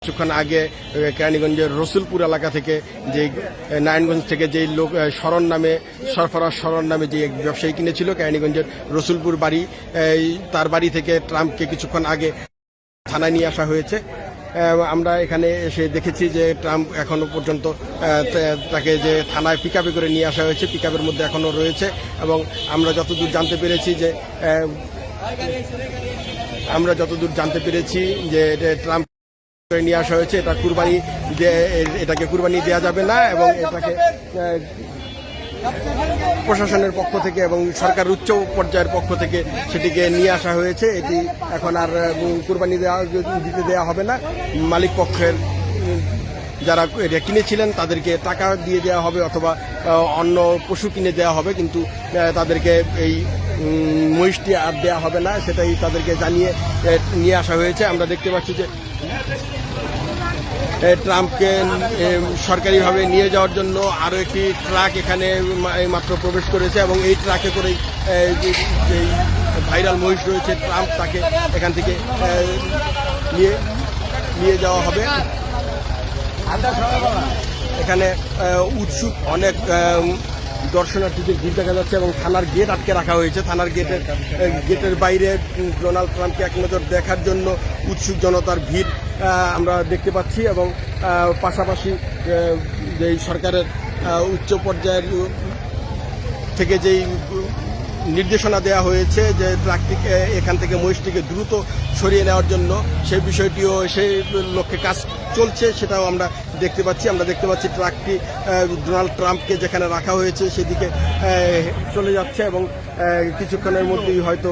কিছুক্ষণ আগে কেরানীগঞ্জের রসুলপুর এলাকা থেকে যে নারায়ণগঞ্জ থেকে যে লোক শরণ নামে সরফরাজ শরণ নামে যে ব্যবসায়ী কিনেছিল কেরানীগঞ্জের রসুলপুর বাড়ি, তার বাড়ি থেকে ট্রাম্পকে কিছুক্ষণ আগে থানায় নিয়ে আসা হয়েছে। আমরা এখানে এসে দেখেছি যে ট্রাম্প এখনো পর্যন্ত তাকে যে থানায় পিকআপে করে নিয়ে আসা হয়েছে, পিকআপের মধ্যে এখনো রয়েছে। এবং আমরা যতদূর জানতে পেরেছি যে ট্রাম্প নিয়ে আসা হয়েছে, এটাকে কুরবানি দেওয়া যাবে না এবং এটাকে প্রশাসনের পক্ষ থেকে এবং সরকার উচ্চ পর্যায়ের পক্ষ থেকে সেটিকে নিয়ে আসা হয়েছে। এটি এখন আর কুরবানি দিতে দেওয়া হবে না। মালিক পক্ষের যারা এটা কিনেছিলেন তাদেরকে টাকা দিয়ে দেওয়া হবে অথবা অন্য পশু কিনে দেওয়া হবে, কিন্তু তাদেরকে এই মহিষটি আর দেওয়া হবে না, সেটাই তাদেরকে জানিয়ে নিয়ে আসা হয়েছে। আমরা দেখতে পাচ্ছি যে ট্রাম্পকে সরকারিভাবে নিয়ে যাওয়ার জন্য আরও একটি ট্রাক এখানে মাত্র প্রবেশ করেছে এবং এই ট্রাকে করেই যে ভাইরাল মহিষ রয়েছে ট্রাম্প, তাকে এখান থেকে নিয়ে যাওয়া হবে। এখানে উৎসুক অনেক দর্শনার্থীদের ভিড় দেখা যাচ্ছে এবং থানার গেট আটকে রাখা হয়েছে। থানার গেটের বাইরে ডোনাল্ড ট্রাম্পকে এক নজর দেখার জন্য উৎসুক জনতার ভিড় আমরা দেখতে পাচ্ছি। এবং পাশাপাশি যেই সরকারের উচ্চ পর্যায়ের থেকে যেই নির্দেশনা দেওয়া হয়েছে যে ট্রাকটিকে এখান থেকে মহিষটিকে দ্রুত সরিয়ে নেওয়ার জন্য, সেই বিষয়টিও সেই লক্ষ্যে কাজ চলছে, সেটাও আমরা দেখতে পাচ্ছি। ট্রাকটি ডোনাল্ড ট্রাম্পকে যেখানে রাখা হয়েছে সেদিকে চলে যাচ্ছে এবং কিছুক্ষণের মধ্যেই হয়তো